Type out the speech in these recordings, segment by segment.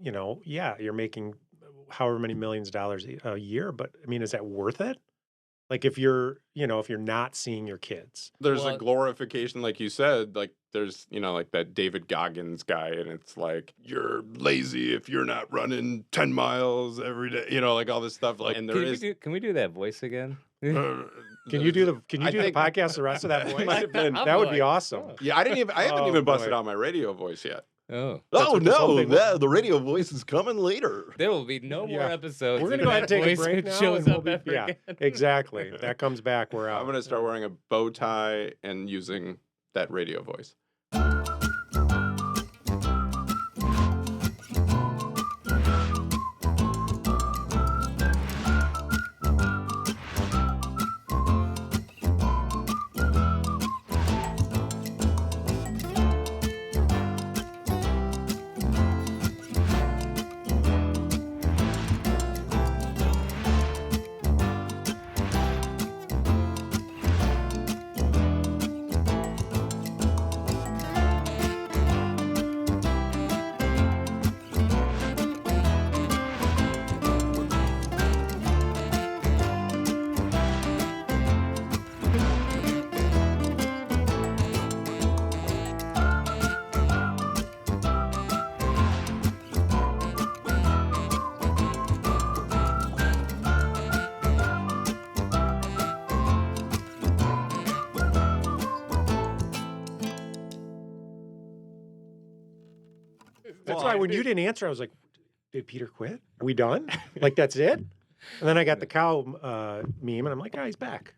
yeah, you're making however many millions of dollars a year, but I mean, is that worth it? Like if you're not seeing your kids. There's a glorification, like you said, like there's, like that David Goggins guy, and it's like, you're lazy if you're not running 10 miles every day, like all this stuff. Like, and Can we do that voice again? Can you do the podcast the rest of that voice? That would be awesome. Yeah, I haven't even busted out my radio voice yet. Oh no! The radio voice is coming later. There will be no more episodes. We're gonna go ahead and take a break now. Shows up again. Exactly. That comes back. We're out. I'm gonna start wearing a bow tie and using that radio voice. That's why when you didn't answer, I was like, did Peter quit? Are we done? Like, that's it? And then I got the cow meme, and I'm like, oh, he's back.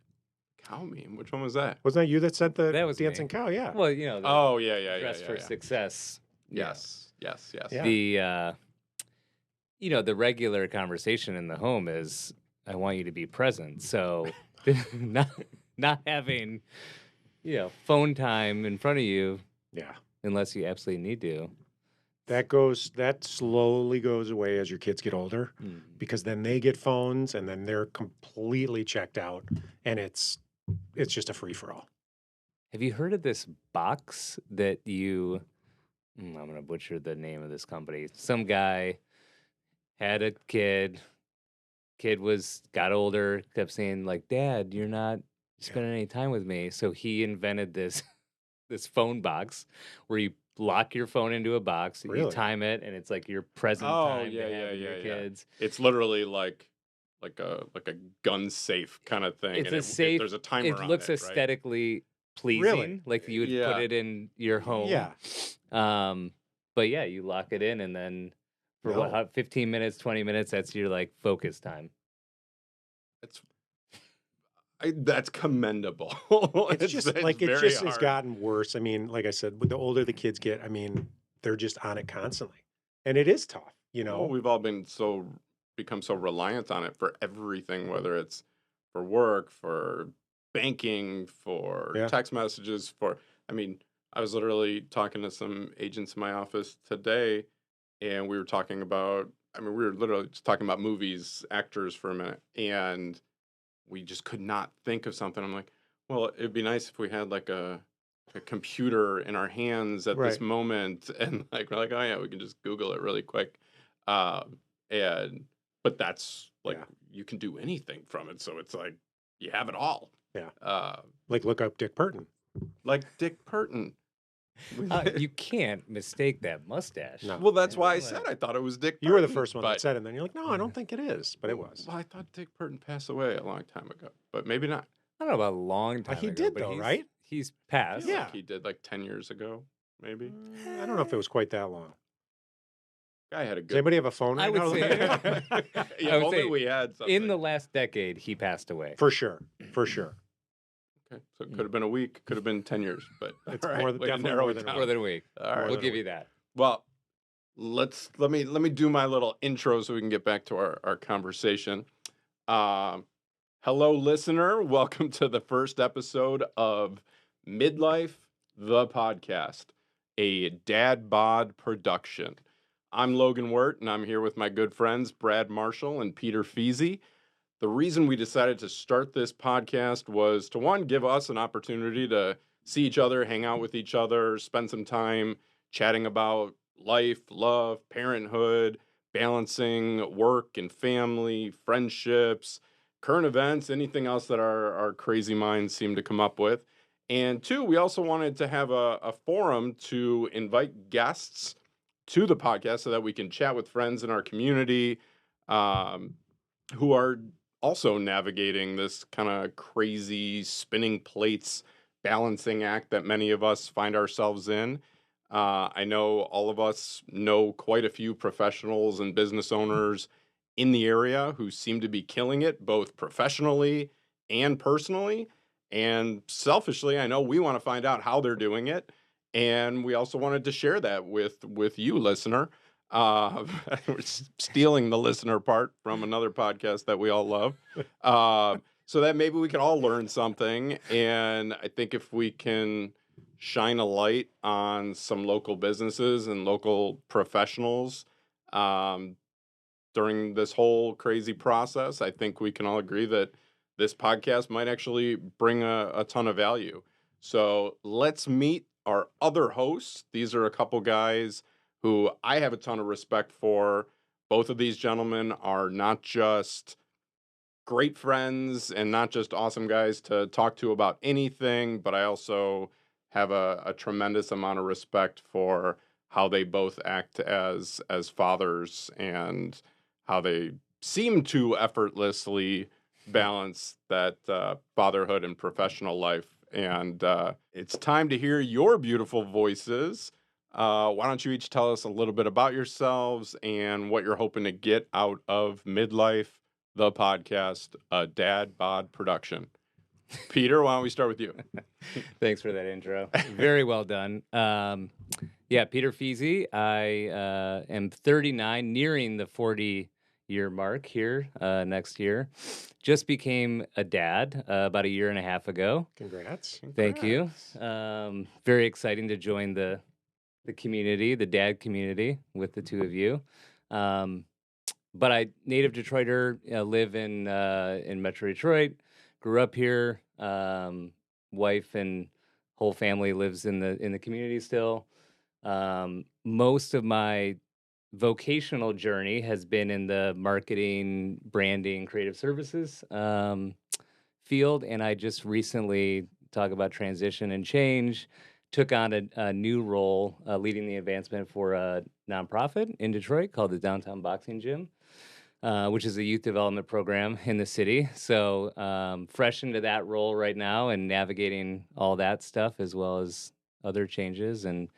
Cow meme? Which one was that? Wasn't that you that sent the That was dancing me. cow? Yeah. Well, Dress for success. Yes. Yeah. The regular conversation in the home is, I want you to be present. So not having, phone time in front of you. Yeah. Unless you absolutely need to. That slowly goes away as your kids get older, because then they get phones and then they're completely checked out, and it's just a free for all. Have you heard of this box that I'm going to butcher the name of this company. Some guy had a kid got older, kept saying like, Dad, you're not spending any time with me. So he invented this phone box where you lock your phone into a box, Really? you time it, and it's like your present time to have with your kids. It's literally like a gun safe kind of thing. It's safe. There's a timer on it. It looks right? aesthetically pleasing, Really? like you would put it in your home. Yeah. But yeah, you lock it in, and then for 15 minutes, 20 minutes, that's your like focus time. That's commendable. It's just has gotten worse. I mean, like I said, the older the kids get, I mean, they're just on it constantly, and it is tough. Well, we've all become so reliant on it for everything, whether it's for work, for banking, for text messages. I was literally talking to some agents in my office today, and we were talking about. we were literally just talking about movies, actors for a minute, and we just could not think of something. I'm like, well, it'd be nice if we had like a computer in our hands at this moment, and like we're like, oh yeah, we can just Google it really quick, but that's like you can do anything from it, so it's like you have it all. Yeah. Like look up Dick Burton. Like Dick Burton. You can't mistake that mustache. No. Well, that's why I said I thought it was Dick Burton. You were the first one that said it, and then you're like, no, I don't think it is, but it was. Well, I thought Dick Burton passed away a long time ago, but maybe not. I don't know about a long time he ago. did, but though, right? He's passed. Yeah. Like he did like 10 years ago, maybe. I don't know if it was quite that long. Guy had a Does good... anybody have a phone right I would now? say, I would say we had something. In the last decade, he passed away. For sure. Okay, so it could have been a week, could have been 10 years, but it's definitely more than a week. All right, we'll give you that. Well, let me do my little intro so we can get back to our conversation. Hello, listener. Welcome to the first episode of Midlife the Podcast, a DadBod Production. I'm Logan Wirt, and I'm here with my good friends Brad Marshall and Peter Feasy. The reason we decided to start this podcast was to, one, give us an opportunity to see each other, hang out with each other, spend some time chatting about life, love, parenthood, balancing work and family, friendships, current events, anything else that our crazy minds seem to come up with. And two, we also wanted to have a forum to invite guests to the podcast so that we can chat with friends in our community who are also navigating this kind of crazy spinning plates balancing act that many of us find ourselves in. I know all of us know quite a few professionals and business owners in the area who seem to be killing it, both professionally and personally. And selfishly, I know we want to find out how they're doing it. And we also wanted to share that with you, listener. We're stealing the listener part from another podcast that we all love. So that maybe we can all learn something. And I think if we can shine a light on some local businesses and local professionals during this whole crazy process, I think we can all agree that this podcast might actually bring a ton of value. So let's meet our other hosts. These are a couple guys who I have a ton of respect for. Both of these gentlemen are not just great friends and not just awesome guys to talk to about anything, but I also have a tremendous amount of respect for how they both act as fathers and how they seem to effortlessly balance that fatherhood and professional life. And it's time to hear your beautiful voices. Why don't you each tell us a little bit about yourselves and what you're hoping to get out of Midlife the Podcast, a DadBod Production. Peter, why don't we start with you? Thanks for that intro. Very well done. Yeah, Peter Feasy. I am 39, nearing the 40-year mark here next year. Just became a dad about a year and a half ago. Congrats. Thank you. Very exciting to join the community, the dad community, with the two of you. But I, native Detroiter, live in Metro Detroit. Grew up here. Wife and whole family lives in the community still. Most of my vocational journey has been in the marketing, branding, creative services field, and I just recently, talk about transition and change, took on a new role leading the advancement for a nonprofit in Detroit called the Downtown Boxing Gym, which is a youth development program in the city. So fresh into that role right now and navigating all that stuff as well as other changes. And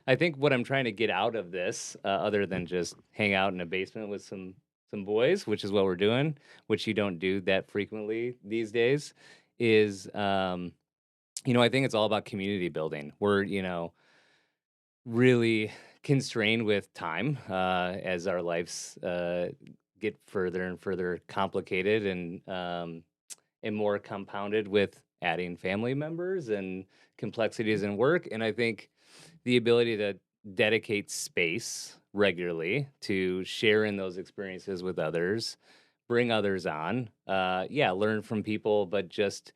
I think what I'm trying to get out of this, other than just hang out in a basement with some boys, which is what we're doing, which you don't do that frequently these days, is, I think it's all about community building. We're, really constrained with time as our lives get further and further complicated and more compounded with adding family members and complexities in work. And I think the ability to dedicate space regularly to share in those experiences with others, bring others on, learn from people, but just,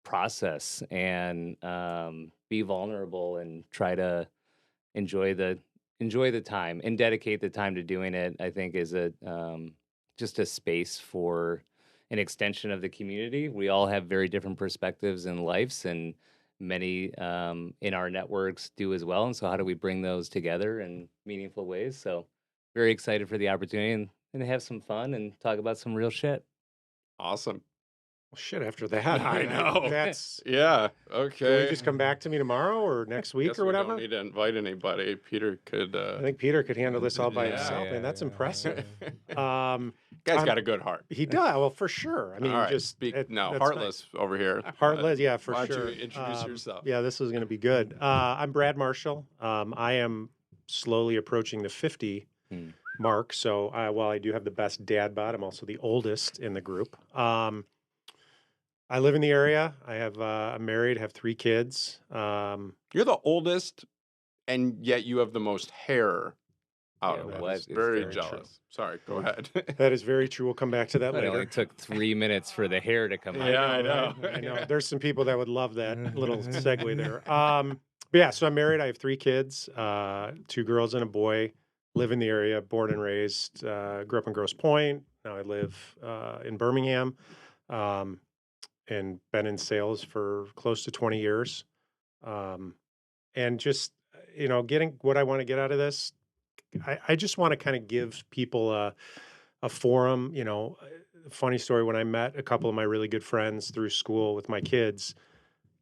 process and be vulnerable and try to enjoy the time and dedicate the time to doing it, I think is just a space for an extension of the community. We all have very different perspectives and lives, and many in our networks do as well. And so how do we bring those together in meaningful ways? So very excited for the opportunity and have some fun and talk about some real shit. Awesome. Well, shit, after that, I know. That's Yeah. Can Okay. we just come back to me tomorrow or next week Guess or we whatever? don't need to invite anybody. Peter could. I think Peter could handle this all by Yeah. himself, and that's impressive. Guy's got a good heart. He does. Well, for sure. I mean, All right. just No, that's Heartless over here. Heartless, yeah, for Why sure. don't you introduce yourself? Yeah, this is going to be good. I'm Brad Marshall. I am slowly approaching the 50 mark. So while I do have the best dad bod, I'm also the oldest in the group. I live in the area. I'm married, have 3 kids. You're the oldest, and yet you have the most hair out of what us. is Very very jealous. true. Sorry, go ahead. That is very true. We'll come back to that It later. only took 3 minutes for the hair to come out. Yeah, I know. Right? I know. There's some people that would love that little segue there. But yeah, so I'm married. I have 3 kids, 2 girls and a boy. Live in the area, born and raised. Grew up in Grosse Pointe. Now I live in Birmingham, um, and been in sales for close to 20 years. Um, and just getting what I want to get out of this, I just want to kind of give people a forum. Funny story: when I met a couple of my really good friends through school with my kids,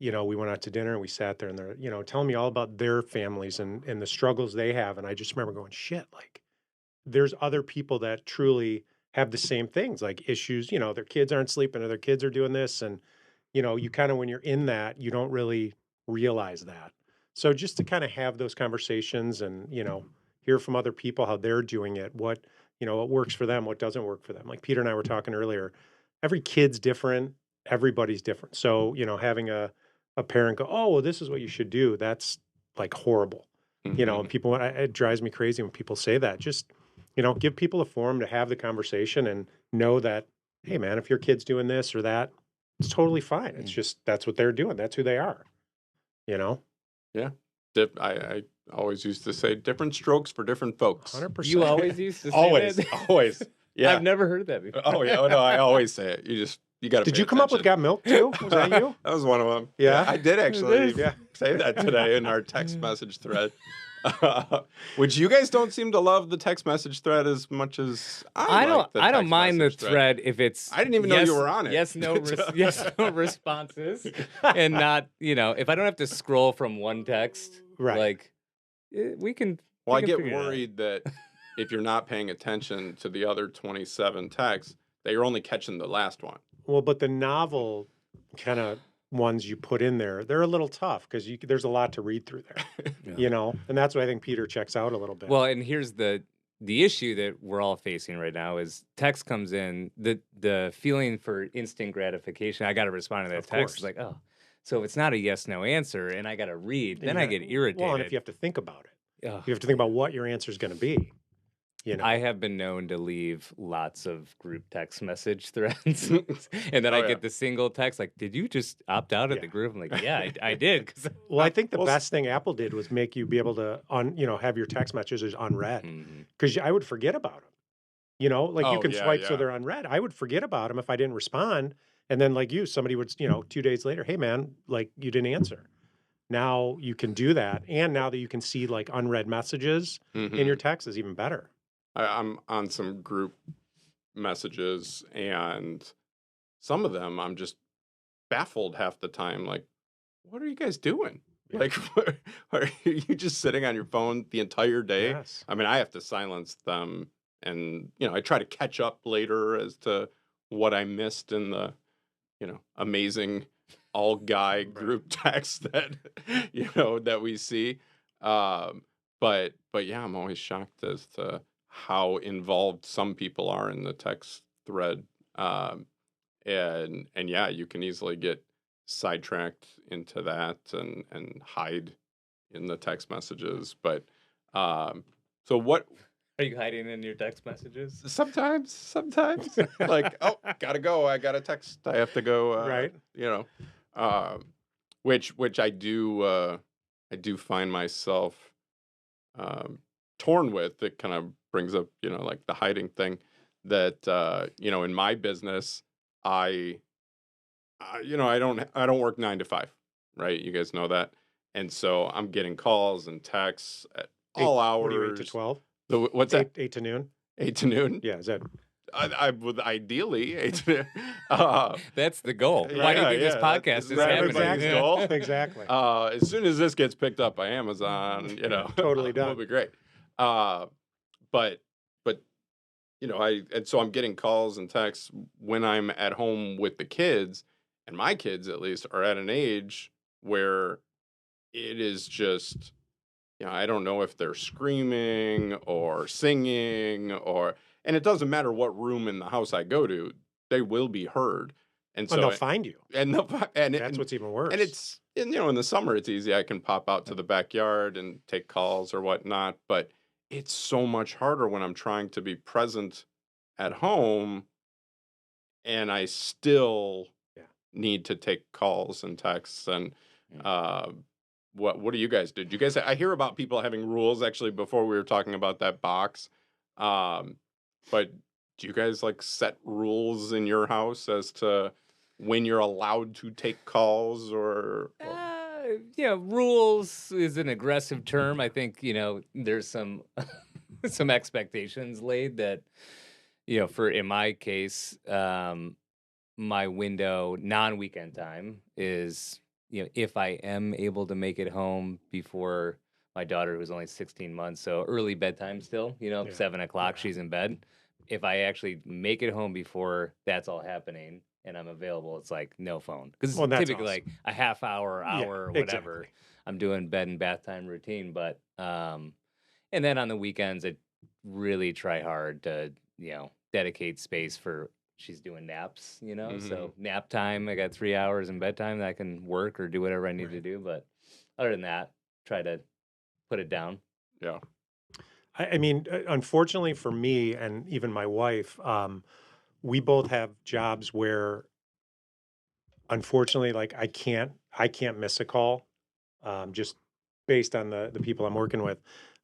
we went out to dinner and we sat there and they're, telling me all about their families and the struggles they have. And I just remember going, shit, like there's other people that truly have the same things, like issues, their kids aren't sleeping or their kids are doing this. And, you kind of, when you're in that, you don't really realize that. So just to kind of have those conversations and, hear from other people how they're doing it, what works for them, what doesn't work for them. Like Peter and I were talking earlier, every kid's different, everybody's different. So, having a parent go, oh, well, this is what you should do. That's like horrible, and people, it drives me crazy when people say that. Just, give people a forum to have the conversation and know that, hey, man, if your kid's doing this or that, it's totally fine. It's just, that's what they're doing. That's who they are, Yeah. I always used to say different strokes for different folks. 100%. You always used to say Always, that? always. Yeah. I've never heard that before. Oh, yeah. No, I always say it. You got to Did you come up with Got Milk too? Was that you? That was one of them. Yeah. I did actually Yeah. say that today in our text message thread. Which you guys don't seem to love the text message thread as much as I like the I don't text mind the message thread if it's. I didn't even know you were on it. Yes, no, yes, no responses, and not if I don't have to scroll from one text, Right. like we can. Well, we I can get figure it out. worried that if you're not paying attention to the other 27 texts, that you're only catching the last one. Well, but the novel kind of ones you put in there, they're a little tough because there's a lot to read through there, and that's what I think Peter checks out a little bit. Well, and here's the issue that we're all facing right now is text comes in, the feeling for instant gratification. I got to respond to that Of text. course. It's like, oh, so if it's not a yes no answer, and I got to read, And then you I gotta- get irritated. Well, and if you have to think about it, Ugh. you have to think about what your answer is going to be. I have been known to leave lots of group text message threads, and then Oh, I yeah. get the single text like, "Did you just opt out of the Yeah. group?" I'm like, "Yeah, I did." 'Cause Well, I think the Well, best thing Apple did was make you be able to have your text messages unread Mhm. because I would forget about them. Like you Oh, can yeah, swipe so yeah. they're unread. I would forget about them if I didn't respond, and then like somebody would 2 days later, hey man, like you didn't answer. Now you can do that, and now that you can see like unread messages in your text is even better. I'm on some group messages, and some of them I'm just baffled half the time. Like, what are you guys doing? Yeah. Like, are you just sitting on your phone the entire day? Yes. I mean, I have to silence them, and I try to catch up later as to what I missed in the amazing all guy group text that that we see. But yeah, I'm always shocked as to how involved some people are in the text thread. And yeah, you can easily get sidetracked into that and hide in the text messages. But so what? Are you hiding in your text messages? Sometimes, like, oh, gotta go. I got a text. I have to go. Right. Which I do find myself torn with. It kind of brings up, like the hiding thing that in my business, I don't work 9 to 5, right? You guys know that, and so I'm getting calls and texts at all hours. What are you, 8 to 12? What's that? 8 to noon? 8 to noon? Yeah, is that I would ideally 8 to That's the goal. Why do you think this podcast is happening? everybody's goal? Exactly. As soon as this gets picked up by Amazon, Totally done. It'll be great. But so I'm getting calls and texts when I'm at home with the kids, and my kids at least are at an age where it is just, I don't know if they're screaming or singing and it doesn't matter what room in the house I go to, they will be heard. And so they'll find you. and That's what's even worse. and it's in the summer it's easy. I can pop out to the backyard and take calls or whatnot, but it's so much harder when I'm trying to be present at home and I still need to take calls and texts and what do you guys do? Do you guys? I hear about people having rules. Actually, before we were talking about that box, but do you guys like set rules in your house as to when you're allowed to take calls or Rules is an aggressive term. I think, there's some some expectations laid that, for in my case, my window non-weekend time is, if I am able to make it home before my daughter, who's only 16 months, so early bedtime still, 7 o'clock, she's in bed. If I actually make it home before that's all happening and I'm available, it's like no phone. Because Well, it's that's typically awesome. like a half hour, Yeah, or whatever. exactly. I'm doing bed and bath time routine. But and then on the weekends, I really try hard to, dedicate space for she's doing naps, Mhm. So nap time, I got 3 hours in bedtime that I can work or do whatever I need to Right. do. But other than that, try to put it down. yeah. I mean, unfortunately for me and even my wife, we both have jobs where, unfortunately, like I can't miss a call, just based on the people I'm working with.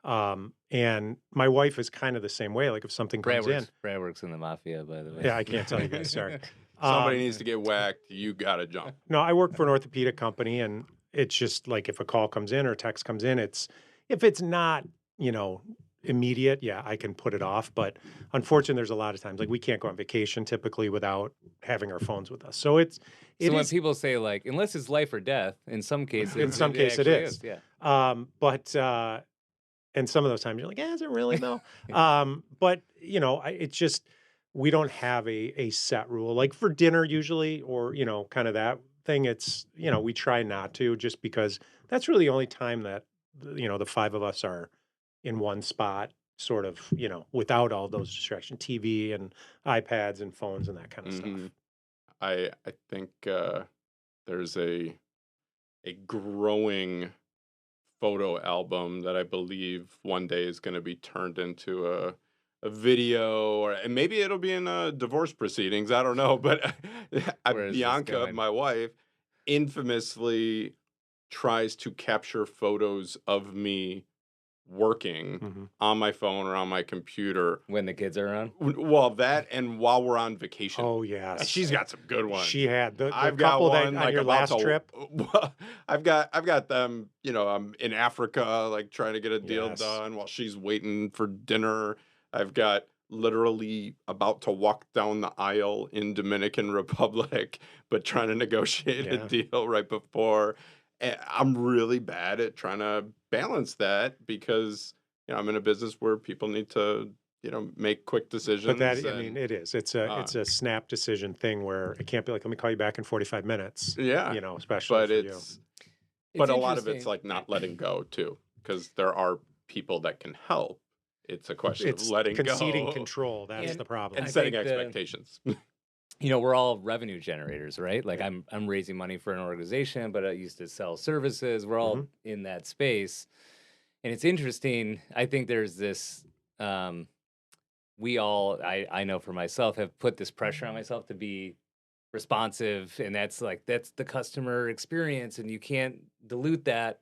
And my wife is kind of the same way. Like if something comes in, Brad works in the mafia, by the way. yeah, I can't tell you guys. Sorry. Somebody Um, needs to get whacked. You gotta jump. no, I work for an orthopedic company, and it's just like if a call comes in or a text comes in, if it's not, immediate, yeah, I can put it off. But unfortunately, there's a lot of times like we can't go on vacation typically without having our phones with us. So it So when is people say like, unless it's life or death, in some cases, in some case it actually is. Yeah. But and some of those times you're like, is it really though? But it's just we don't have a set rule. Like for dinner usually, or kind of that thing. It's we try not to, just because that's really the only time that the five of us are in one spot, sort of without all those distractions, TV and iPads and phones and that kind of hmm stuff. I think there's a growing photo album that I believe one day is going to be turned into a video, or and maybe it'll be in divorce proceedings. I don't know, but Where is this Bianca, going? my wife, infamously tries to capture photos of me working Hmm. on my phone or on my computer. When the kids are around? Well, that and while we're on vacation. Oh yes, She's got some good she ones. had the I've got couple that one on like your about last to. trip. I've got them. I'm in Africa, like trying to get a deal Yes. done while she's waiting for dinner. I've got literally about to walk down the aisle in Dominican Republic, but trying to negotiate a Yeah. deal right before. And I'm really bad at trying to balance that because I'm in a business where people need to make quick But decisions that, I mean, and it is. It's a uh, it's a snap decision thing where it can't be like, let me call you back in 45 minutes. yeah, Especially but for you. It's but a lot of it's interesting. like not letting go too, because there are people that can help. It's a question of It's letting conceding go control. That's And the problem. and I setting think expectations. we're all revenue generators, right? Like Yeah. I'm raising money for an organization, but I used to sell services. We're Hmm. all in that space. And it's interesting. I think there's this we all I know for myself have put this pressure on myself to be responsive, and that's the customer experience and you can't dilute that.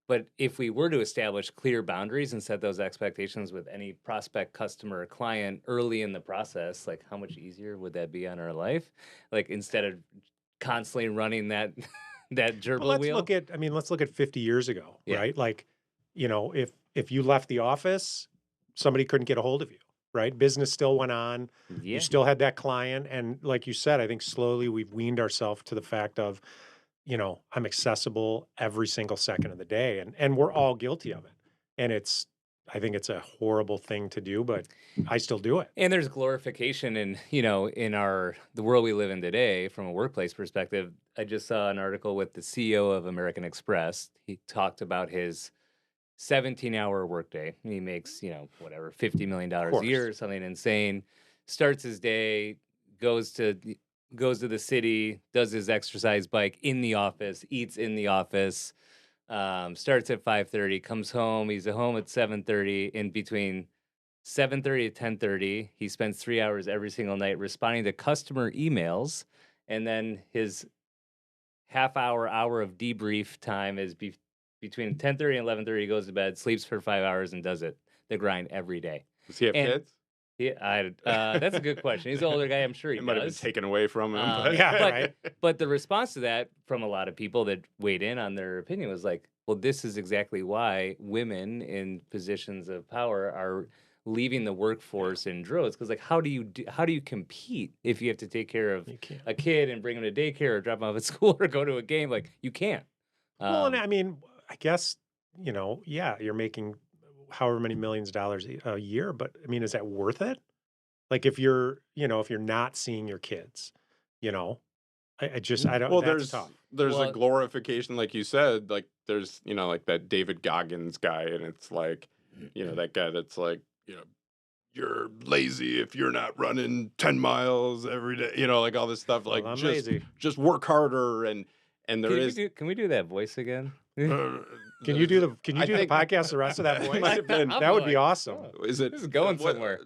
But if we were to establish clear boundaries and set those expectations with any prospect, customer, or client early in the process, like how much easier would that be on our life? Like instead of constantly running that that But gerbil wheel. let's look at 50 years ago, Yeah. right? Like, if you left the office, somebody couldn't get a hold of you, right? Business still went on. You Yeah. still had that client. And like you said, I think slowly we've weaned ourselves to the fact of, I'm accessible every single second of the day. And we're all guilty of it. And I think it's a horrible thing to do, but I still do it. And there's glorification in, in the world we live in today from a workplace perspective. I just saw an article with the CEO of American Express. He talked about his 17-hour workday. He makes, whatever, $50 million Of a year course. or something insane. Starts his day, goes to the city, does his exercise bike in the office, eats in the office, starts at 5:30, comes home. He's at home at 7:30. In between 7:30 to 10:30, he spends 3 hours every single night responding to customer emails, and then his hour of debrief time is between 10:30 and 11:30, he goes to bed, sleeps for 5 hours, and does the grind every day. Does he have kids? Yeah, that's a good question. He's an older guy. I'm sure he might have been does. taken away from him. But the response to that from a lot of people that weighed in on their opinion was like, well, this is exactly why women in positions of power are leaving the workforce in droves. Because like, how do you compete if you have to take care of a kid and bring him to daycare or drop him off at school or go to a game? Like, you can't. Well, and I mean, I guess, you're making however many millions of dollars a year, but I mean, is that worth it? Like if you're not seeing your kids, I don't. Well, that's tough. There's a glorification, like you said, like there's, like that David Goggins guy, and it's like, that guy that's like, you're lazy if you're not running 10 miles every day, like all this stuff, like I'm just lazy. just work harder and Can we do that voice again? Can you do the podcast the rest of that voice? That would be awesome. Is it? This is going somewhere.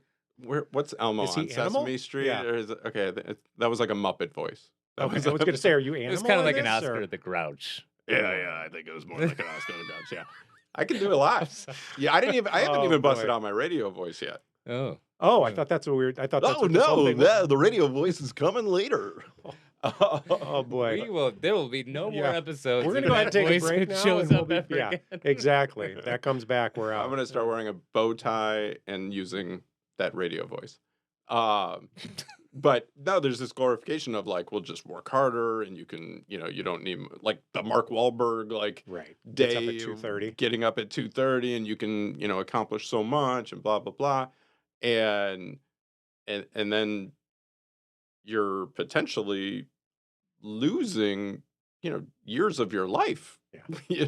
What's Elmo Is he on Animal? Sesame Street? Yeah. Or is it, okay, that was like a Muppet voice. I was going to say, are you Animal? It was kind of like an this, Oscar or? the Grouch. Yeah, I think it was more like an Oscar the Grouch. Yeah, I can do a lot. Yeah, I haven't even busted out my radio voice yet. Oh, I thought that's what weird. I thought that's what this whole thing was. the radio voice is coming later. Oh boy. There will be no more episodes. We're gonna go ahead and take a break now. Shows and up we'll be, again. exactly. That comes back. We're out. I'm gonna start wearing a bow tie and using that radio voice. But no, there's this glorification of like, we'll just work harder, and you can, you don't need like the Mark Wahlberg day up at 2:30, getting up at 2:30, and you can accomplish so much and blah blah blah, and then you're potentially losing years of your life.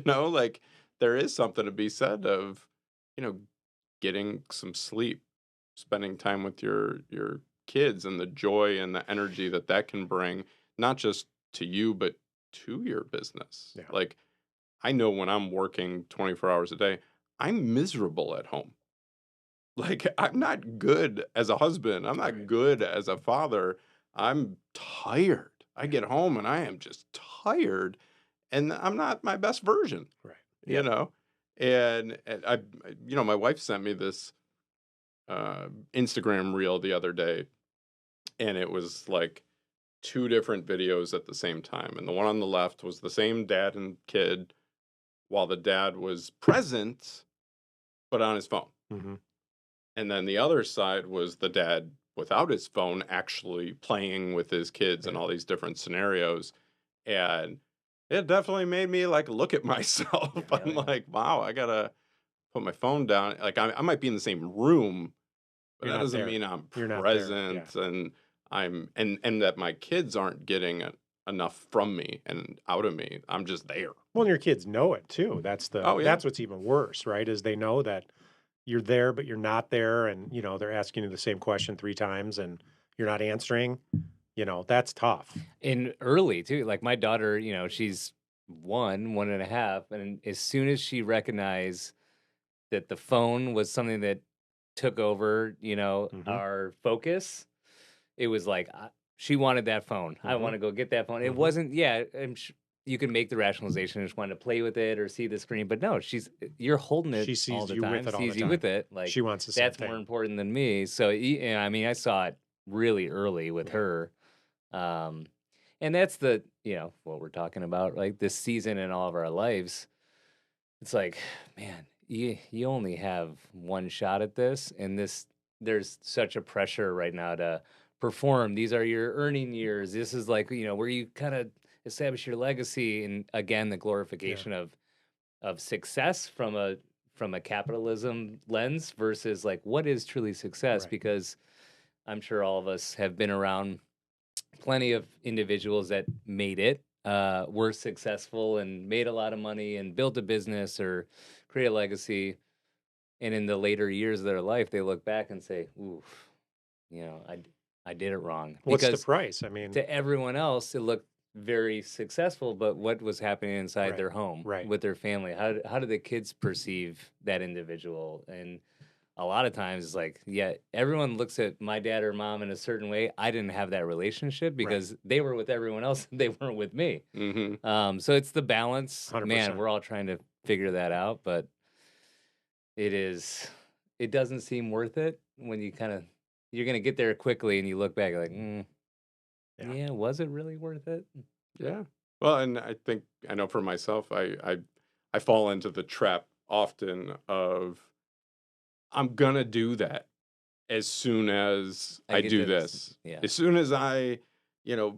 Like there is something to be said of getting some sleep, spending time with your kids, and the joy and the energy that can bring, not just to you but to your business. Like I know when I'm working 24 hours a day, I'm miserable at home. Like I'm not good as a husband, I'm not good as a father. I'm tired. I get home and I am just tired, and I'm not my best version. And I my wife sent me this Instagram reel the other day, and it was like 2 different videos at the same time. And the one on the left was the same dad and kid, while the dad was present, but on his phone. Mm-hmm. And then the other side was the dad without his phone, actually playing with his kids in all these different scenarios. And it definitely made me like look at myself. I'm like, wow, I gotta put my phone down. Like I might be in the same room, but that doesn't mean I'm present and and that my kids aren't getting enough from me and out of me. I'm just there. Well, and your kids know it too. That's that's what's even worse, right? Is they know that you're there, but you're not there, and they're asking you the same question 3 times, and you're not answering. That's tough. And early too, like my daughter, she's 1.5, and as soon as she recognized that the phone was something that took over, our focus, it was like she wanted that phone. I want to go get that phone. It wasn't. Yeah, you can make the rationalization. I just wanted to play with it or see the screen, but no, you're holding it. She sees all the you time, with it all sees the you time. with it. Like she wants the same that's thing. more important than me. So I mean, I saw it really early with her, and that's the what we're talking about, like this season in all of our lives. It's like, man, you only have one shot at this, and there's such a pressure right now to perform. These are your earning years. This is like where you kind of establish your legacy, and again the glorification of success from a capitalism lens versus like what is truly success. Because I'm sure all of us have been around plenty of individuals that made it, were successful and made a lot of money and built a business or create a legacy, and in the later years of their life they look back and say, oof, I did it wrong. What's because the price? I mean, to everyone else it looked very successful, but what was happening inside their home with their family? How do the kids perceive that individual? And a lot of times it's like, everyone looks at my dad or mom in a certain way. I didn't have that relationship because they were with everyone else and they weren't with me. Mm-hmm. So it's the balance. 100%. Man, we're all trying to figure that out, but it doesn't seem worth it when you're going to get there quickly and you look back like, yeah, was it really worth it? Yeah. Well, and I know for myself, I fall into the trap often of I'm gonna do that as soon as I do this. Yeah. As soon as I, you know,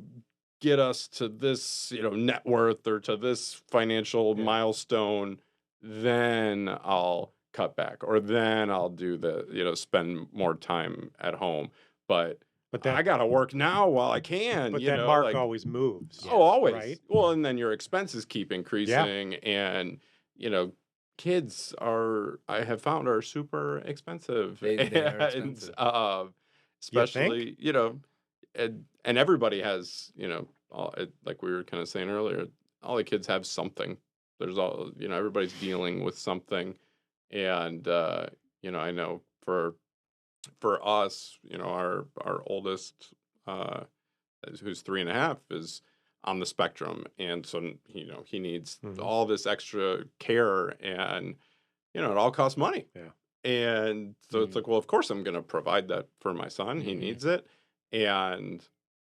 get us to this, net worth or to this financial milestone, then I'll cut back, or then I'll do spend more time at home. But I gotta work now while I can. But that mark always moves. Oh, always. Right? Well, and then your expenses keep increasing, and kids I have found are super expensive. They are expensive. Especially and everybody has like we were kind of saying earlier, all the kids have something. There's everybody's dealing with something, and I know for us, our oldest, who's 3.5, is on the spectrum, and so he needs all this extra care, and it all costs money. Yeah. And so it's like, well, of course I'm going to provide that for my son. He needs it,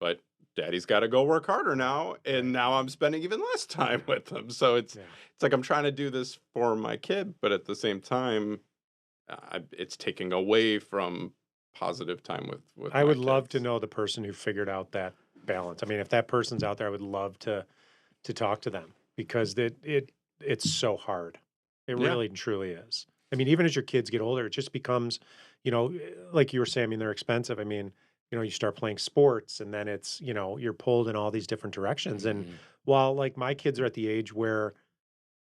but Daddy's got to go work harder now, and now I'm spending even less time with him. So it's like I'm trying to do this for my kid, but at the same time, it's taking away from positive time with I would my love to kids. know the person who figured out that balance. I mean, if that person's out there, I would love to talk to them, because it's so hard. It really and truly is. I mean, even as your kids get older, it just becomes, like you were saying, I mean, they're expensive. I mean, you start playing sports, and then it's, you're pulled in all these different directions. And while like my kids are at the age where,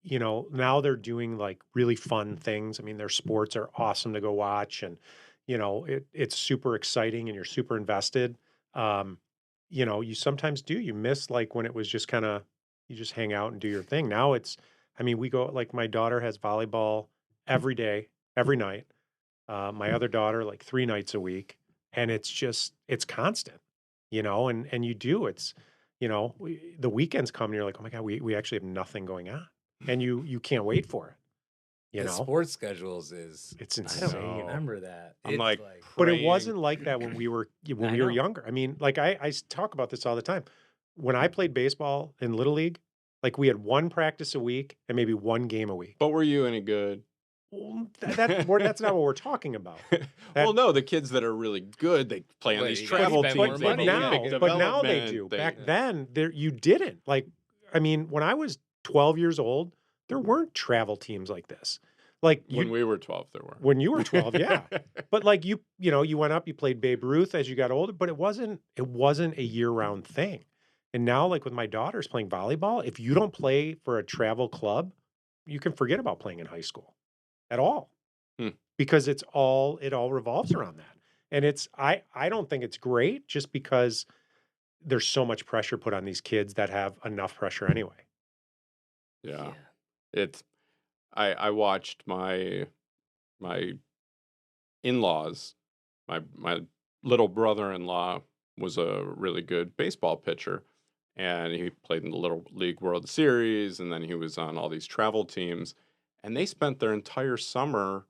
now they're doing like really fun things. I mean, their sports are awesome to go watch, and, it's super exciting, and you're super invested. You sometimes you miss like when it was just kind of, you just hang out and do your thing. Now I mean, we go, like my daughter has volleyball every day, every night. My other daughter, like 3 nights a week, and it's constant, and it's, the weekends come and you're like, oh my God, we actually have nothing going on, and you can't wait for it. The sports schedules it's insane. I don't remember that. I'm like but it wasn't like that when we were younger. I mean, like I talk about this all the time. When I played baseball in Little League, like we had 1 practice a week and maybe 1 game a week. But were you any good? Well, that's not what we're talking about. Well, no, the kids that are really good, they play on these travel teams. But now they do. Back then, you didn't. Like, I mean, when I was 12 years old, there weren't travel teams like this. Like when we were 12, there were. When you were 12, yeah. But like you went up, you played Babe Ruth as you got older, but it wasn't a year-round thing. And now, like with my daughters playing volleyball, if you don't play for a travel club, you can forget about playing in high school at all. Because it all revolves around that. And I don't think it's great, just because there's so much pressure put on these kids that have enough pressure anyway. Yeah. I watched my in-laws, my little brother-in-law was a really good baseball pitcher, and he played in the Little League World Series, and then he was on all these travel teams, and they spent their entire summer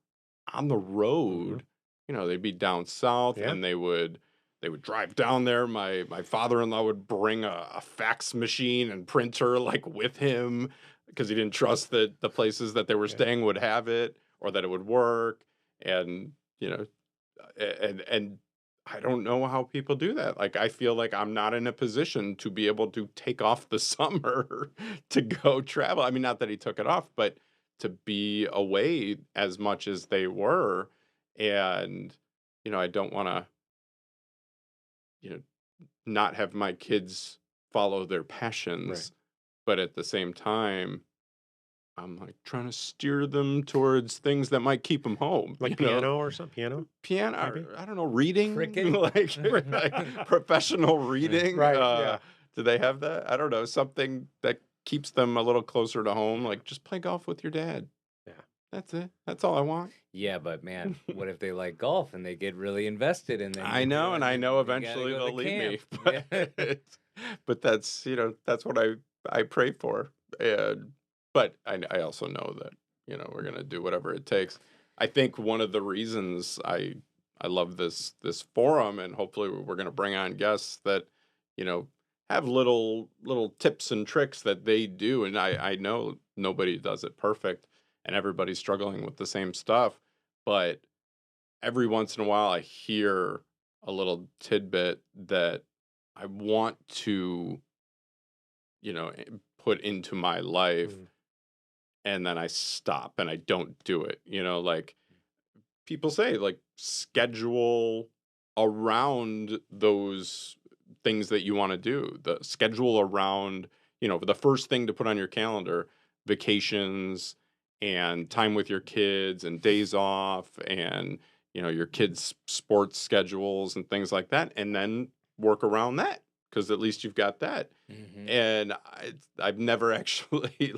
on the road. They'd be down south, and they would drive down there. My father-in-law would bring a fax machine and printer like with him, because he didn't trust that the places that they were staying would have it, or that it would work. And and I don't know how people do that. Like, I feel like I'm not in a position to be able to take off the summer to go travel. I mean, not that he took it off, but to be away as much as they were. And, I don't want to, not have my kids follow their passions. Right. But at the same time, I'm like trying to steer them towards things that might keep them home. Like piano or something? Piano, I don't know, reading? Cricket? like professional reading? Right, yeah. Do they have that? I don't know, something that keeps them a little closer to home. Like, just play golf with your dad. Yeah. That's it. That's all I want. Yeah, but man, what if they like golf and they get really invested in it? I know, and I know eventually they'll leave me. But that's, that's what I pray for. And But I also know that, we're going to do whatever it takes. I think one of the reasons I love this forum, and hopefully we're going to bring on guests that, have little tips and tricks that they do. And I know nobody does it perfect and everybody's struggling with the same stuff. But every once in a while I hear a little tidbit that I want to, put into my life. And then I stop and I don't do it. Like people say, like, schedule around those things that you want to do. The schedule around, the first thing to put on your calendar, vacations and time with your kids and days off and, your kids' sports schedules and things like that. And then work around that, because at least you've got that. And I've never actually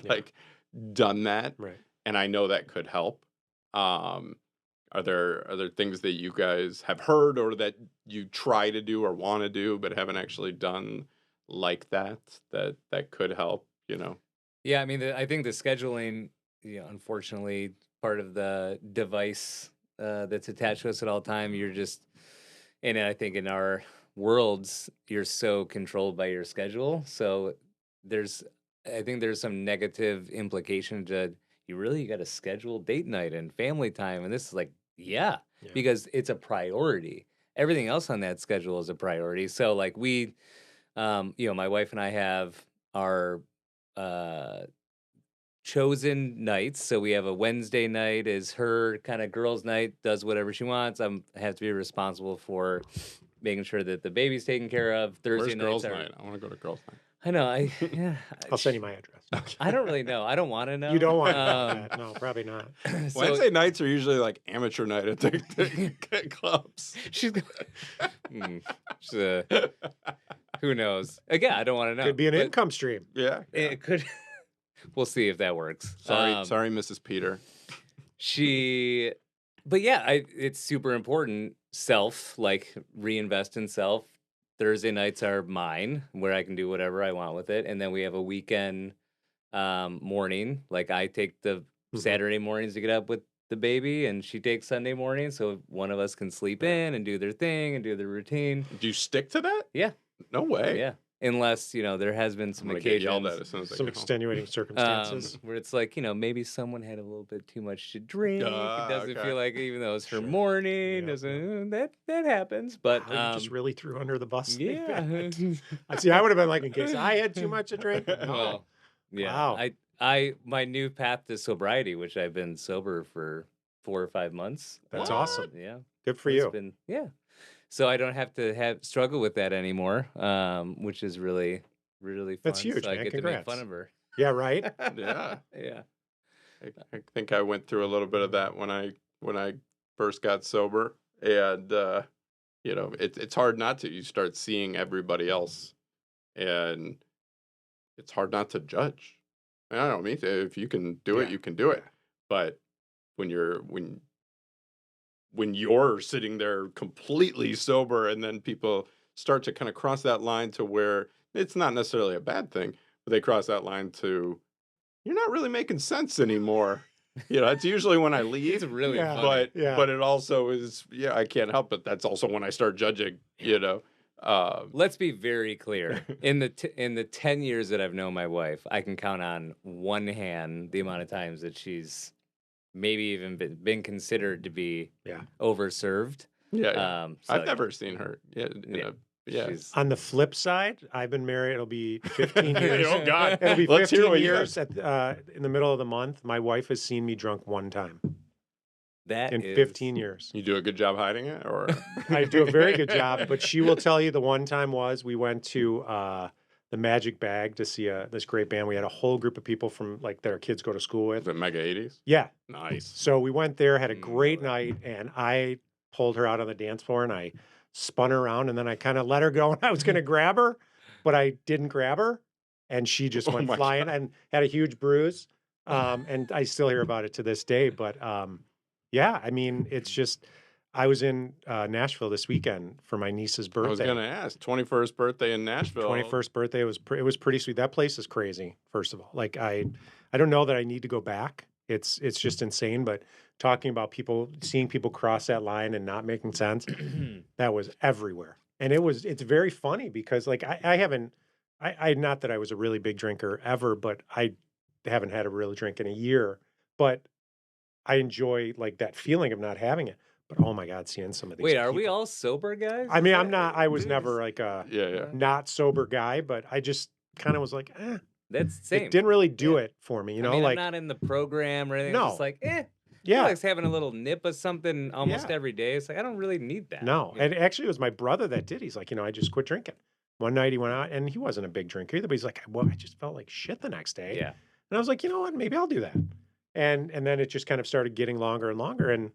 done that, Right. and I know that could help. Are there things that you guys have heard or that you try to do or want to do but haven't actually done like that could help? Yeah, I mean, I think the scheduling, unfortunately, part of the device that's attached to us at all time. You're just, and I think in our worlds, you're so controlled by your schedule. So I think there's some negative implication to you got to schedule date night and family time. And this is like, yeah, because it's a priority. Everything else on that schedule is a priority. So like we, my wife and I have our chosen nights. So we have a Wednesday night is her kind of girls' night, does whatever she wants. I have to be responsible for making sure that the baby's taken care of. Thursday Where's girls' nights night? I want to go to girls' night. I know. I'll send you my address. I don't really know. I don't want to know. You don't want to know that. No, probably not. So, Wednesday nights are usually like amateur night at the clubs. Who knows? Again, I don't want to know. Could be an income stream. Yeah. It could. We'll see if that works. Sorry, Mrs. Peter. But yeah, it's super important. Reinvest in self. Thursday nights are mine, where I can do whatever I want with it. And then we have a weekend morning. Like I take the Saturday mornings to get up with the baby, and she takes Sunday morning. So one of us can sleep in and do their thing and do their routine. Do you stick to that? Yeah. No way. Yeah. Unless, there has been some occasions, some extenuating circumstances. where it's like, maybe someone had a little bit too much to drink. It doesn't feel like, even though it's her morning, that happens. But you just really threw under the bus. Yeah. I see. I would have been like, in case I had too much to drink. No. Well, yeah. Wow. My new path to sobriety, which I've been sober for 4 or 5 months. That's awesome. Yeah. Good for you. So I don't have to struggle with that anymore, which is really, really fun. That's huge, So I man. get Congrats. to make fun of her. Yeah, right? Yeah. Yeah. I think I went through a little bit of that when I first got sober, and it's hard not to. You start seeing everybody else, and it's hard not to judge. And I don't mean to. If you can do it, you can do it. But when you're sitting there completely sober, and then people start to kind of cross that line to where it's not necessarily a bad thing, but they cross that line to, you're not really making sense anymore. It's usually when I leave. It's really funny. But it also is, I can't help it. That's also when I start judging, Let's be very clear. In the 10 years that I've known my wife, I can count on one hand the amount of times that she's maybe even been considered to be overserved. Yeah. I've never seen her. Yeah. On the flip side, I've been married. It'll be 15 years. Oh God! It'll be Let's 15 hear years in the middle of the month. My wife has seen me drunk one time. That in 15 years. You do a good job hiding it, or I do a very good job. But she will tell you the one time we went to the Magic Bag to see this great band. We had a whole group of people from that our kids go to school with. The Mega 80s? Yeah. Nice. So we went there, had a great night, and I pulled her out on the dance floor and I spun her around, and then I kind of let her go, and I was going to grab her, but I didn't grab her, and she just went flying and had a huge bruise. And I still hear about it to this day. But yeah, I mean, it's just, I was in Nashville this weekend for my niece's birthday. I was going to ask, 21st birthday in Nashville. 21st birthday, it was pretty sweet. That place is crazy, first of all. I I don't know that I need to go back. It's just insane. But talking about seeing people cross that line and not making sense, that was everywhere. And it's very funny because like I not that I was a really big drinker ever, but I haven't had a real drink in a year. But I enjoy like that feeling of not having it. But oh my God, seeing some of these Wait, are we people. all sober guys? I Is mean, that- I'm not. I was dude, never like a Yeah. not sober guy, but I just kind of was like, That's the same. it didn't really do Yeah. it for me. You I know, mean, like I'm not in the program or anything. I'm just No. like, I yeah, like having a little nip of something almost Yeah. every day. It's like I don't really need that. no. you know? And actually, it was my brother that did. He's like, I just quit drinking. One night he went out, and he wasn't a big drinker either. But he's like, well, I just felt like shit the next day. Yeah. And I was like, you know what? Maybe I'll do that. And then it just kind of started getting longer and longer. And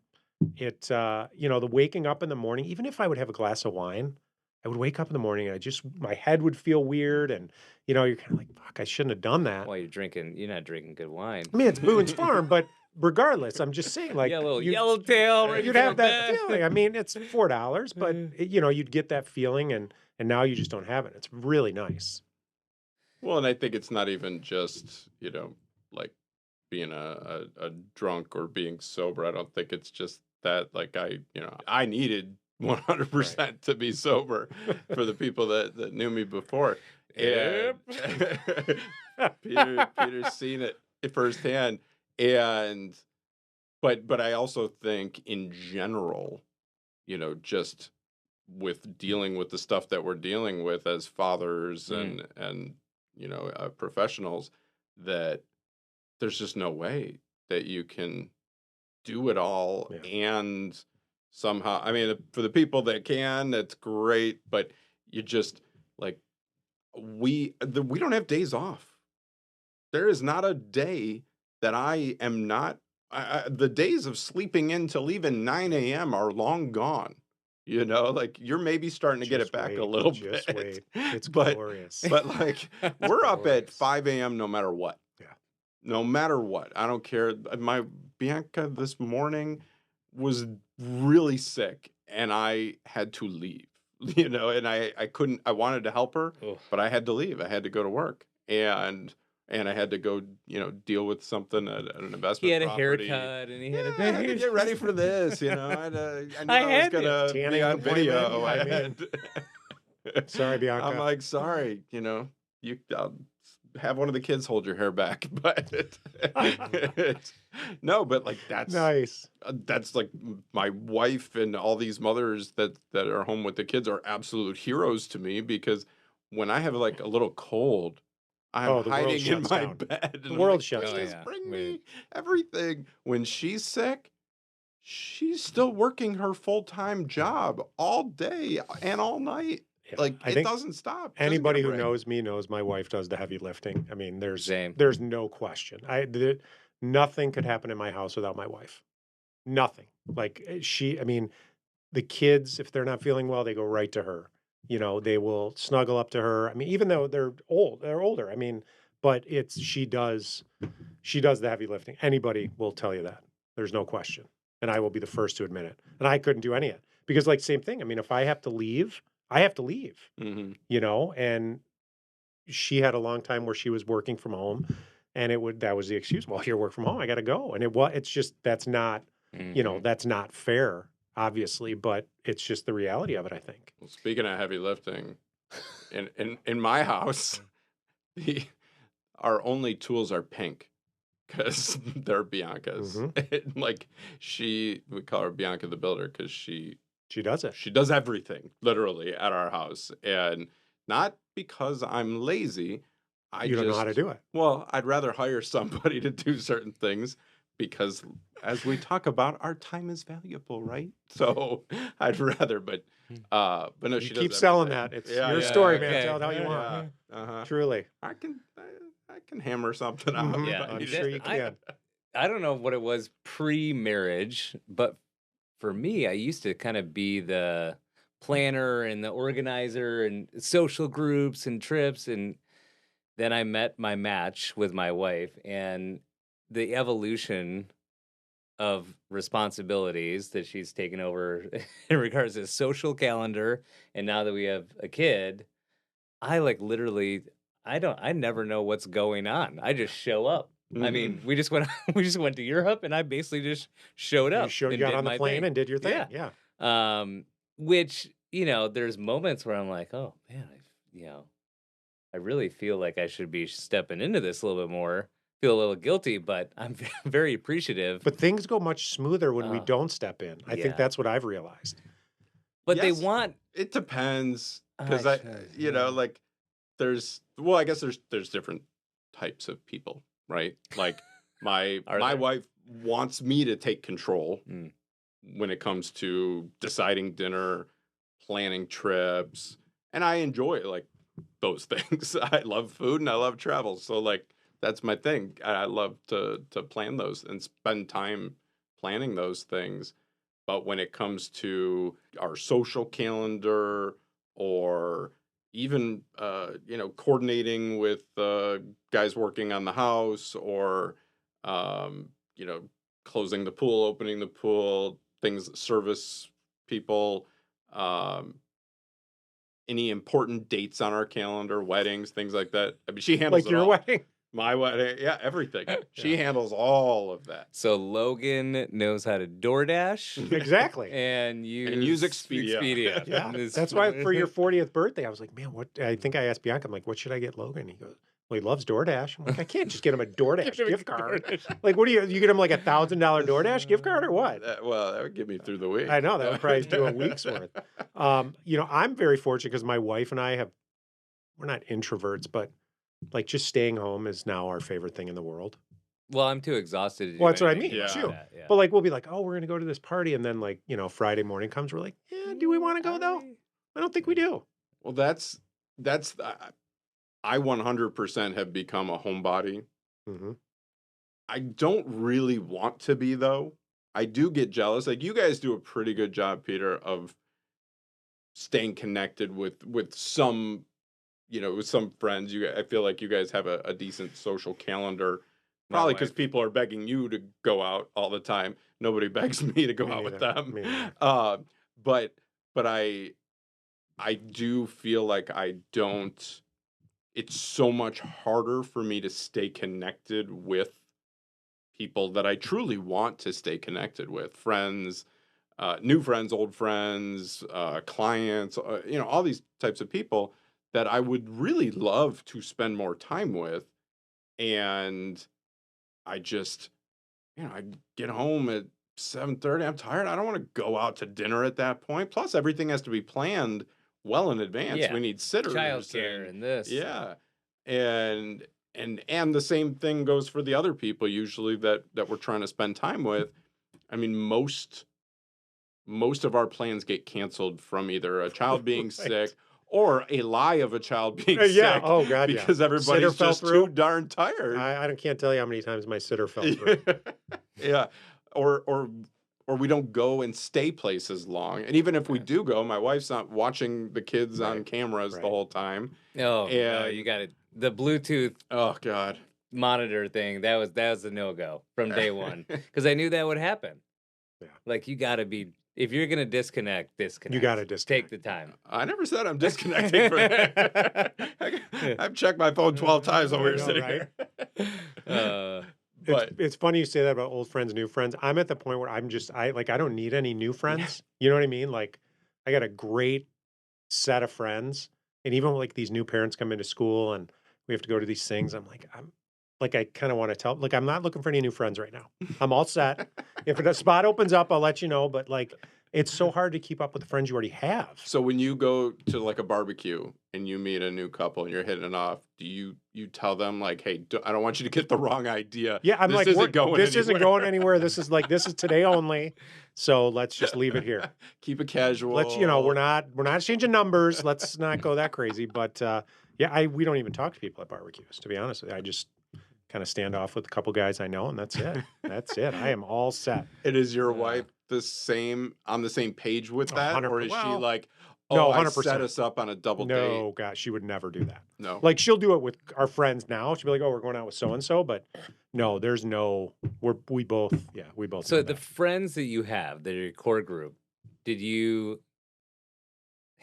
it, the waking up in the morning, even if I would have a glass of wine, I would wake up in the morning and my head would feel weird. And, you're kind of like, fuck, I shouldn't have done that. While you're not drinking good wine. I mean, it's Boone's Farm, but regardless, I'm just saying, like, Yeah, a little yellowtail. ready you'd for have that bed. feeling. I mean, it's $4, but you'd get that feeling, and now you just don't have it. It's really nice. Well, and I think it's not even just, like being a drunk or being sober. I don't think it's just that. Like I needed 100% to be sober for the people that knew me before. Yep. And Peter's seen it firsthand. And but I also think in general, just with dealing with the stuff that we're dealing with as fathers and professionals, that there's just no way that you can do it all. And somehow, I mean, for the people that can, that's great, but you just like we don't have days off. There is not a day that I am not. The days of sleeping in till even 9 a.m. are long gone. Like you're maybe starting to get it back a little bit. Wait. It's but, glorious. But like we're up at Glorious. 5 a.m. no matter what. Yeah. No matter what. I don't care. My Bianca this morning was really sick and I had to leave. And I couldn't. I wanted to help her, but I had to leave. I had to go to work, and I had to go, deal with something at an investment. He had property. a haircut and he had I had to get ready for this. I knew I was gonna be Tanning on video. appointment, sorry, Bianca. I'm like, sorry. I'll have one of the kids hold your hair back, but no, but like that's nice. That's like my wife and all these mothers that are home with the kids are absolute heroes to me, because when I have like a little cold, I'm hiding in my bed. The world shuts down. Just bring me everything. When she's sick, she's still working her full-time job all day and all night. Yeah. Like I it think doesn't stop. Anybody who knows me knows my wife does the heavy lifting. I mean, there's no question. Nothing could happen in my house without my wife. Nothing. Like the kids, if they're not feeling well, they go right to her. They will snuggle up to her. I mean, even though they're older. I mean, but she does the heavy lifting. Anybody will tell you that. There's no question. And I will be the first to admit it. And I couldn't do any of it because like same thing. I mean, if I have to leave, I have to leave, and she had a long time where she was working from home, and that was the excuse. Well, here, work from home. I got to go. And it's just, that's not, that's not fair, obviously, but it's just the reality of it, I think. Well, speaking of heavy lifting, in my house, our only tools are pink because they're Bianca's. Like we call her Bianca the Builder because she does it. She does everything, literally, at our house. And not because I'm lazy. You don't know how to do it. Well, I'd rather hire somebody to do certain things because, as we talk about, our time is valuable, right? So I'd rather, but no, she does keep selling everything. that. It's your story, man. Tell it how you want. Truly. I can hammer something out. Yeah, I'm sure you can. I don't know what it was pre-marriage, but for me, I used to kind of be the planner and the organizer and social groups and trips. And then I met my match with my wife, and the evolution of responsibilities that she's taken over in regards to social calendar. And now that we have a kid, I like literally, I never know what's going on. I just show up. I mean, we just went to Europe, and I basically just showed up. You got on the plane and did your thing. Yeah. Which, there's moments where I'm like, oh man, I really feel like I should be stepping into this a little bit more. Feel a little guilty, but I'm very appreciative. But things go much smoother when we don't step in. I think that's what I've realized. But they want. It depends because I guess there's different types of people, right? Like my wife wants me to take control when it comes to deciding dinner, planning trips, and I enjoy those things. I love food and I love travel, so that's my thing. I love to plan those and spend time planning those things. But when it comes to our social calendar or even coordinating with guys working on the house or closing the pool, opening the pool, things, service people, any important dates on our calendar, weddings, things like that. I mean, she handles like your wedding. My wedding, everything. She handles all of that. So Logan knows how to DoorDash. Exactly. and use Expedia. Yeah. That's why for your 40th birthday, I was like, man, what? I think I asked Bianca, I'm like, what should I get Logan? He goes, well, he loves DoorDash. I'm like, I can't just get him a DoorDash gift card. Like, what do you get him like $1,000 DoorDash gift card or what? Well, that would get me through the week. I know, that would probably do a week's worth. I'm very fortunate because my wife and I we're not introverts, but just staying home is now our favorite thing in the world. Well, I'm too exhausted to do Well, that's what I anything mean, like too. that, yeah. But we'll be like, oh, we're going to go to this party. And then Friday morning comes, we're like, yeah, do we want to go though? I don't think we do. Well, that's I 100% have become a homebody. Mm-hmm. I don't really want to be though. I do get jealous. Like you guys do a pretty good job, Peter, of staying connected with some, with some friends. I feel like you guys have a decent social calendar. Probably because people are begging you to go out all the time. Nobody begs me to go out with them. But I do feel like I don't. It's so much harder for me to stay connected with people that I truly want to stay connected with. Friends, new friends, old friends, clients, all these types of people that I would really love to spend more time with. And I just, I get home at 7:30. I'm tired. I don't want to go out to dinner at that point. Plus, everything has to be planned well in advance. Yeah. We need sitters, childcare, and this. Yeah, and the same thing goes for the other people usually that we're trying to spend time with. I mean, most of our plans get canceled from either a child being sick or a lie of a child being sick. Oh God, because everybody's just too darn tired. I can't tell you how many times my sitter fell through. Yeah, or we don't go and stay places long. And even if we do go, my wife's not watching the kids on cameras the whole time. Oh, no, you got it. The Bluetooth. Oh God. Monitor thing. That was a no-go from day one because I knew that would happen. Yeah. Like you got to be. If you're going to disconnect. You got to disconnect. Take the time. I never said I'm disconnecting from that. I've checked my phone 12 times while we were sitting here. But it's funny you say that about old friends, new friends. I'm at the point where I don't need any new friends. You know what I mean? Like I got a great set of friends. And even when these new parents come into school and we have to go to these things, I kind of want to tell, I'm not looking for any new friends right now. I'm all set. If a spot opens up, I'll let you know. But it's so hard to keep up with the friends you already have. So when you go to a barbecue and you meet a new couple and you're hitting it off, do you tell them hey, I don't want you to get the wrong idea. Yeah, I'm this isn't going anywhere. This is today only. So let's just leave it here. Keep it casual. We're not changing numbers. Let's not go that crazy. But we don't even talk to people at barbecues, to be honest with you. I just kind of stand off with a couple guys I know, and that's it. That's it. I am all set. And is your wife on the same page with that? Or is she no, 100%. I set us up on a double date? No, gosh, she would never do that. No. She'll do it with our friends now. She'll be like, oh, we're going out with so-and-so. But no, there's no, we both. So the friends that you have, that are your core group, did you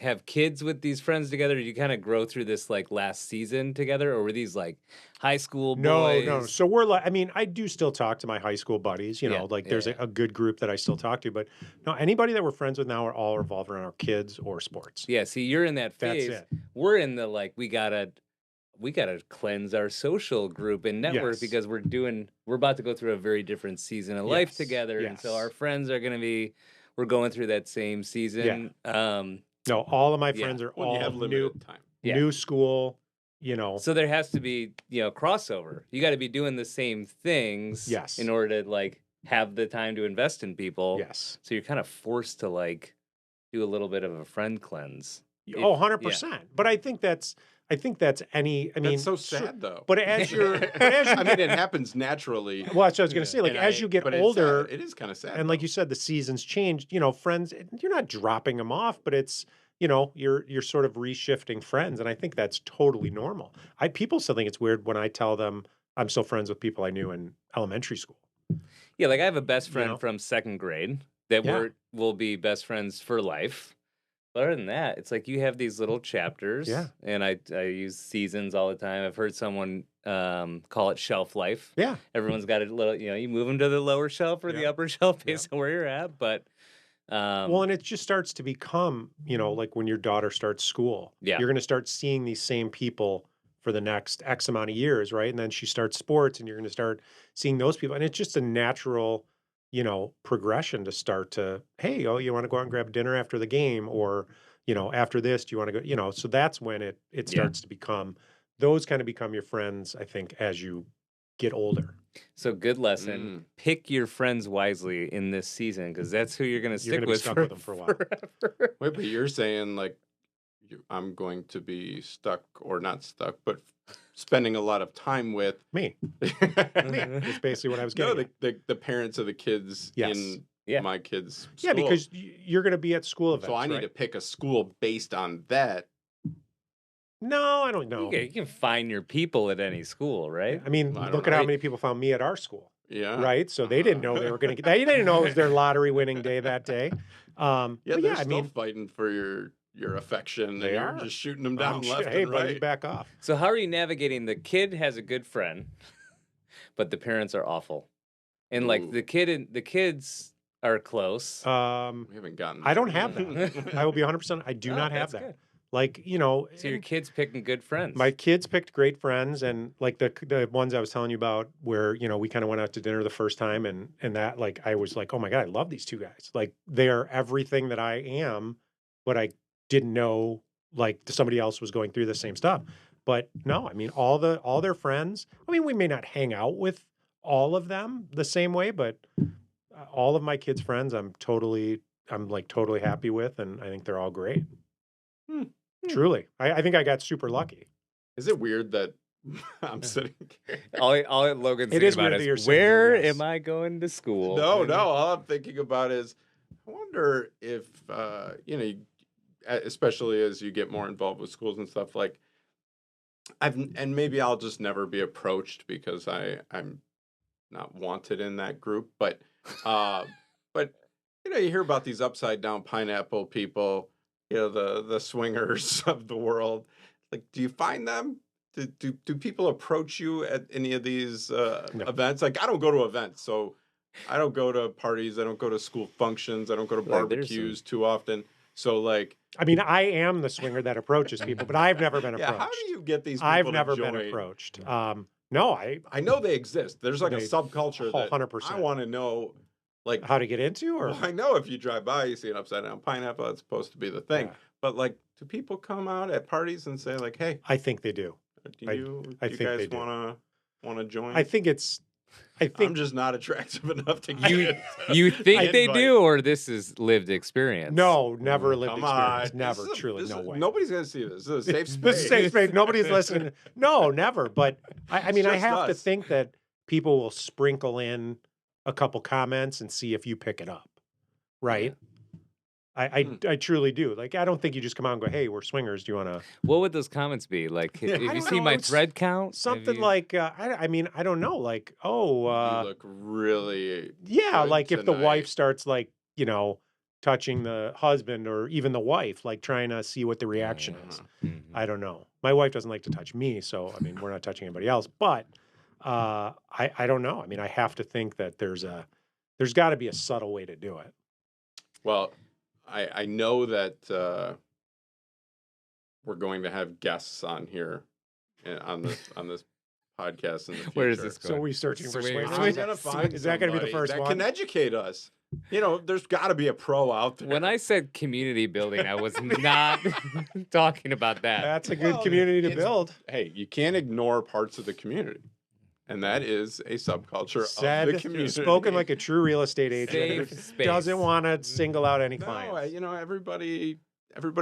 have kids with these friends together? Did you kind of grow through this like last season together, or were these like high school boys? No. So we're like, I mean, I do still talk to my high school buddies, you know, Yeah, like yeah, there's yeah. a good group that I still talk to, but no, anybody that we're friends with now are all revolved around our kids or sports. Yeah, see, you're in that That's phase. it. We're in the like we gotta cleanse our social group and network Yes. because we're about to go through a very different season of life Yes, together, and so yes. our friends are we're going through that same season. No, all of my Yeah. friends are When you all have limited time. Yeah. new school, you know. So there has to be, crossover. You got to be doing the same things Yes. in order to like have the time to invest in people. Yes. So you're kind of forced to like do a little bit of a friend cleanse. Oh, 100%. But I think that's any, I mean, That's so sad though. But as you're, I mean, it happens naturally. well, that's what I was going to say. Like, And as you get but it's older, sad. It is kind of sad. and like though. you said, the seasons changed, you know, friends, you're not dropping them off, but it's, you know, you're sort of reshifting friends. And I think that's totally normal. People still think it's weird when I tell them I'm still friends with people I knew in elementary school. Yeah, like I have a best friend know? from second grade that Yeah. will be best friends for life. But other than that, it's like you have these little chapters. Yeah. And I use seasons all the time. I've heard someone call it shelf life. Yeah. Everyone's got a little, you move them to the lower shelf or the Yeah. upper shelf based on where you're at. But Well, and it just starts to become, you know, like when your daughter starts school, Yeah. you're going to start seeing these same people for the next X amount of years, right? And then she starts sports and you're going to start seeing those people. And it's just a natural, you know, progression to start to, hey, oh, you want to go out and grab dinner after the game? Or, you know, after this, do you want to go, you know, so that's when it starts to become, those kind of become your friends, I think, as you get older. So good lesson. Pick your friends wisely in this season because that's who you're going to You're stick gonna be with, stuck with them for a while. forever. Wait, but you're saying like I'm going to be stuck or not stuck, but spending a lot of time with Me. It's basically what I was getting at. the parents of the kids Yes. in Yeah. my kids' Yeah, school. because you're going to be at school events, So I need right? to pick a school based on that. No, I don't know. You can find your people at any school, right? I mean, I don't look at know. how many people found me at our school, Yeah. right? So they didn't know they were going to get. They didn't know it was their lottery winning day that day. Yeah, But they're I still mean, fighting for your affection. They and you're are. just shooting them down oh, left shit, hey, and buddy, right. back off. So how are you navigating? The kid has a good friend, but the parents are awful, and like Ooh. the kids are close. We haven't gotten. I don't there have yet. that. I will be 100%. I do Oh, not have that's that. good. Like, you know, So your kids picking good friends. my kids picked great friends, and like the ones I was telling you about, where you know we kind of went out to dinner the first time, and that like I was like, oh my god, I love these two guys. Like they are everything that I am, but I didn't know like somebody else was going through the same stuff. But no, I mean all their friends. I mean, we may not hang out with all of them the same way, but all of my kids' friends, I'm totally happy with, and I think they're all great. Truly, I think I got super lucky. Is it weird that I'm sitting here? all Logan's It thinking is about weird that you're is sitting here, where yes. am I going to school? No. All I'm thinking about is, I wonder if especially as you get more involved with schools and stuff. Like, and maybe I'll just never be approached because I'm not wanted in that group. But you hear about these upside down pineapple people. The swingers of the world. Like, do you find them? Do people approach you at any of these events? Like, I don't go to events, so I don't go to parties. I don't go to school functions. I don't go to Like, there's barbecues too often. So, like, I mean, I am the swinger that approaches people, but I've never been approached. yeah, how do you get these people I've to never join? been approached. No, I know they exist. There's like a They- subculture that 100%. I want to know. Like, how to get into, or well, I know if you drive by, you see an upside down pineapple. That's supposed to be the thing. Yeah. But like, do people come out at parties and say like, "Hey, I think they do. do you I think they guys do. want to join?" I think I'm just not attractive enough to get You it. you think they Invite. do, or this is lived experience? no, never lived Come experience. on. Never, This is a- truly, this no is- way. Nobody's gonna see this. This is a safe space. This is safe space. Nobody's listening. No, never. But I mean, I just have to us. think that people will sprinkle in a couple comments and see if you pick it up, right? I truly do. Like, I don't think you just come out and go, "Hey, we're swingers. Do you want to?" What would those comments be like? Have you don't seen know, my it's thread count? Have Something you- like, I mean, I don't know. Like, you look really yeah, good like if the tonight. wife starts like, touching the husband or even the wife, like trying to see what the reaction is. Mhm. I don't know. My wife doesn't like to touch me, so I mean, we're not touching anybody else. But I don't know. I mean, I have to think that there's got to be a subtle way to do it. Well, I know that we're going to have guests on here on this podcast in the future. Where is this going? So we searching for Swingers. swingers? I'm Is gonna that- find is that going to be the somebody first that one? can educate us. You know, there's got to be a pro out there. When I said community building, I was not talking about that. That's a good Well, community to it's- build. Hey, you can't ignore parts of the community, and that is a subculture of the Said, community. spoken like a true real estate agent. Safe who space. Doesn't want to single out any No, clients. you know, everybody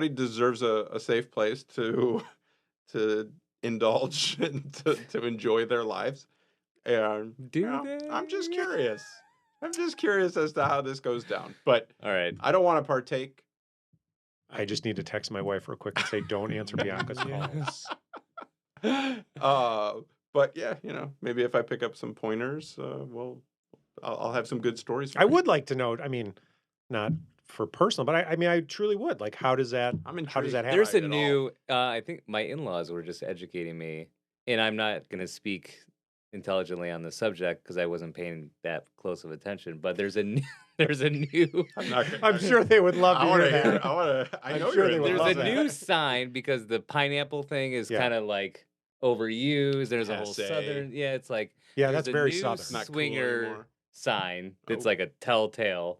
deserves a safe place to indulge and to enjoy their lives. And Do you know, they? I'm just curious. I'm just curious as to how this goes down. But All right. I don't want to partake. I just need to text my wife real quick and say, "Don't answer Bianca's calls." But yeah, you know, maybe if I pick up some pointers, I'll have some good stories. For I you. would like to know. I mean, not for personal, but I mean, I truly would. Like, how does that? I'm How does that intrigued. happen? There's a at all. new, I think my in-laws were just educating me, and I'm not going to speak intelligently on the subject because I wasn't paying that close of attention, but there's a new, I'm not. I'm sure they would love to hear that. I I'm know sure you're they in would there's love a that. new sign because the pineapple thing is Yeah. kind of like overused. There's a whole Passe. southern, yeah, it's like Yeah, there's that's a very new southern. It's not cool swinger anymore. sign that's Oh. like a telltale.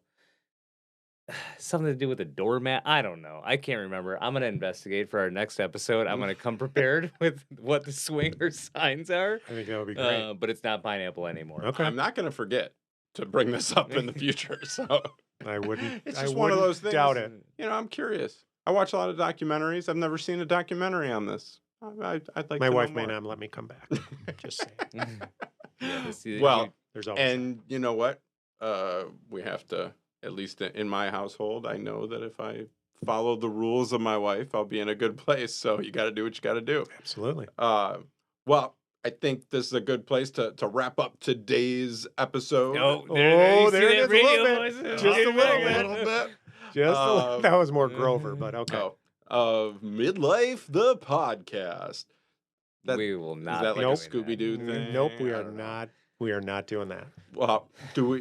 Something to do with a doormat. I don't know. I can't remember. I'm gonna investigate for our next episode. I'm gonna come prepared with what the swinger signs are. I think that would be great. But it's not pineapple anymore. Okay, I'm not going to forget to bring this up in the future. So I wouldn't. It's I just one of wouldn't those things. Doubt it. you know, I'm curious. I watch a lot of documentaries. I've never seen a documentary on this. I'd like My to wife know may more. not let me come back. Just saying. Yeah, Well, There's always. and you know what? We have to, at least in my household, I know that if I follow the rules of my wife, I'll be in a good place. So you got to do what you got to do. Absolutely. Well, I think this is a good place to wrap up today's episode. Oh, Oh, there it is, a little radio bit. voice. Just a a little bit. Just a Uh, that was more Grover, but okay. Oh, of Midlife the Podcast. That- We will Is not. that be like a doing that. Scooby Doo thing? Nope, we I are don't know. not. We are not doing that. Well,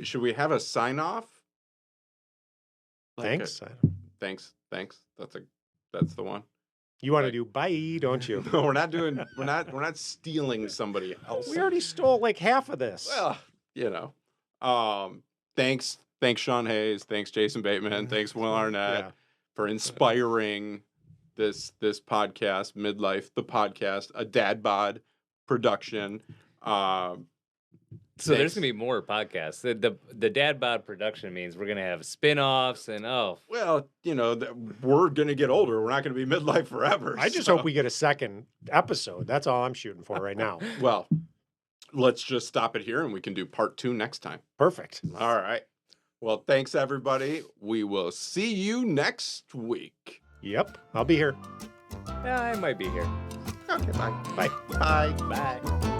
should we have a sign off? Thanks. Thanks. That's the one. You want to like- do bye, don't you? No, we're not stealing somebody else. We already stole like half of this. Well, you know. Thanks Sean Hayes, thanks Jason Bateman, thanks Will Arnett Yeah. for inspiring this podcast, Midlife the Podcast, a DadBod Production. So there's Thanks. gonna be more podcasts. The DadBod Production means we're gonna have spin-offs and Well, you know, we're gonna get older. We're not gonna be midlife forever. I just so- hope we get a second episode. That's all I'm shooting for right now. Well, let's just stop it here and we can do part 2 next time. Perfect. All right. Well, thanks everybody. We will see you next week. Yep, I'll be here. I might be here. Okay, bye. Bye. Bye. Bye.